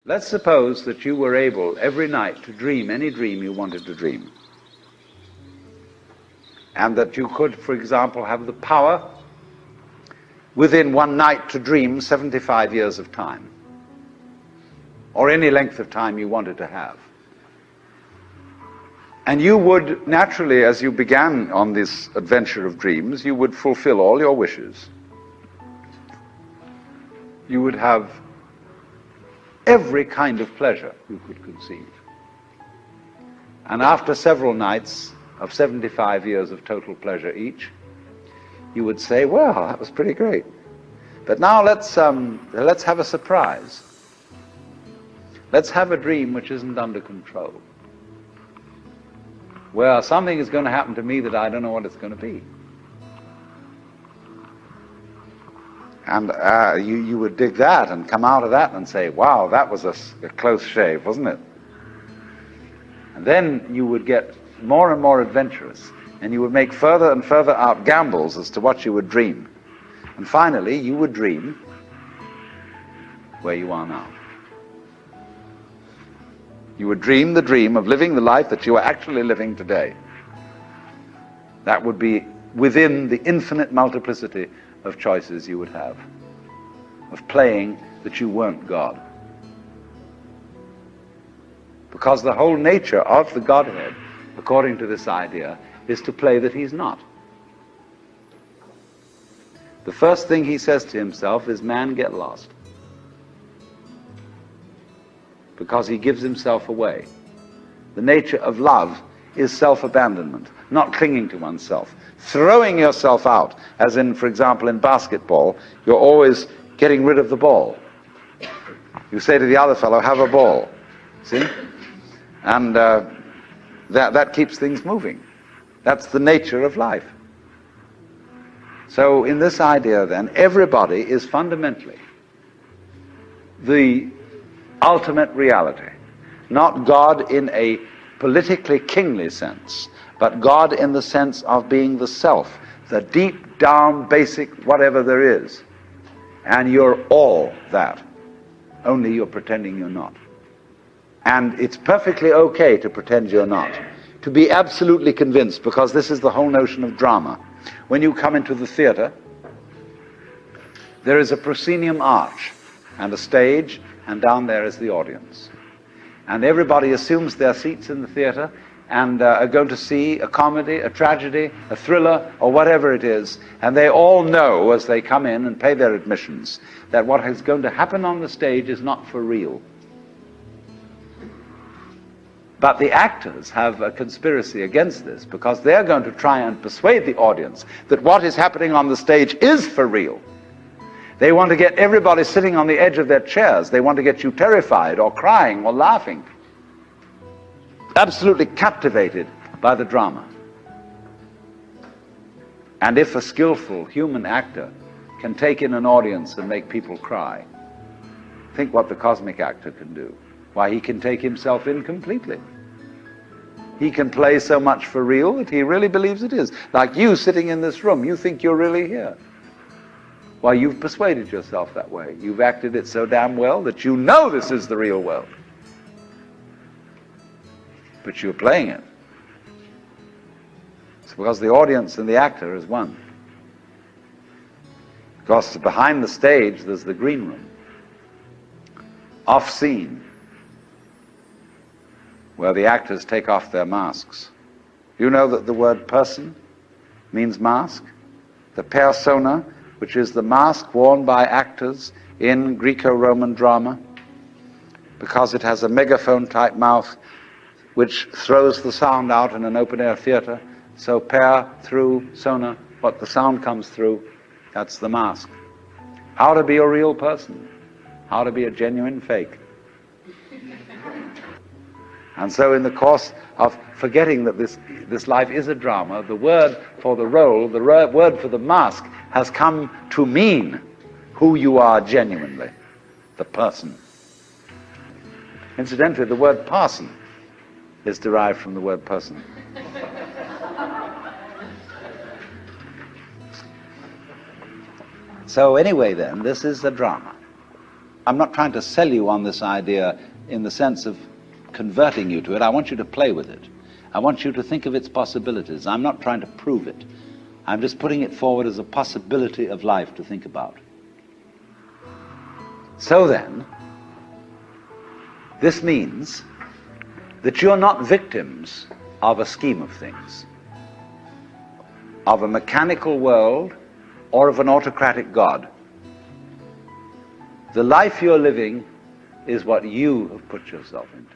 Let's suppose that you were able every night to dream any dream you wanted to dream. And that you could, for example, have the power within one night to dream 75 years of time, or any length of time you wanted to have. And you would naturally, as you began on this adventure of dreams, you would fulfill all your wishes. You would have every kind of pleasure you could conceive. And after several nights of 75 years of total pleasure each, you would say, well, that was pretty great. But now let's have a surprise. Let's have a dream which isn't under control, where something is going to happen to me that I don't know what it's going to be. And you would dig that and come out of that and say, wow, that was a close shave, wasn't it? And then you would get more and more adventurous, and you would make further and further out gambles as to what you would dream. And finally, you would dream where you are now. You would dream the dream of living the life that you are actually living today. That would be within the infinite multiplicity of choices you would have, of playing that you weren't God. Because the whole nature of the Godhead, according to this idea, is to play that he's not. The first thing he says to himself is, man, get lost. Because he gives himself away. The nature of love is self-abandonment, not clinging to oneself. Throwing yourself out, as in, for example, in basketball, you're always getting rid of the ball. You say to the other fellow, have a ball. See? And that keeps things moving. That's the nature of life. So in this idea, then, everybody is fundamentally the ultimate reality. Not God in a politically kingly sense, but God in the sense of being the self, the deep down basic whatever there is. And you're all that, only you're pretending you're not. And it's perfectly okay to pretend you're not, to be absolutely convinced, because this is the whole notion of drama. When you come into the theater, there is a proscenium arch and a stage, and down there is the audience. And everybody assumes their seats in the theater and are going to see a comedy, a tragedy, a thriller, or whatever it is. And they all know, as they come in and pay their admissions, that what is going to happen on the stage is not for real. But the actors have a conspiracy against this, because they're going to try and persuade the audience that what is happening on the stage is for real. They want to get everybody sitting on the edge of their chairs. They want to get you terrified or crying or laughing, absolutely captivated by the drama. And if a skillful human actor can take in an audience and make people cry, think what the cosmic actor can do. Why, he can take himself in completely. He can play so much for real that he really believes it is. Like you sitting in this room, you think you're really here. Why, you've persuaded yourself that way. You've acted it so damn well that you know this is the real world. But you're playing it. It's because the audience and the actor is one. Because behind the stage there's the green room, off scene, where the actors take off their masks. You know that the word person means mask? The persona, which is the mask worn by actors in Greco-Roman drama, because it has a megaphone-type mouth which throws the sound out in an open-air theater. So per, through, sona, what the sound comes through, that's the mask. How to be a real person, how to be a genuine fake. And so in the course of forgetting that this life is a drama, the word for the role, the word for the mask, has come to mean who you are genuinely, the person. Incidentally, the word parson is derived from the word person. So anyway then, this is the drama. I'm not trying to sell you on this idea in the sense of converting you to it. I want you to play with it. I want you to think of its possibilities. I'm not trying to prove it. I'm just putting it forward as a possibility of life to think about. So then, this means that you're not victims of a scheme of things, of a mechanical world or of an autocratic God. The life you're living is what you have put yourself into.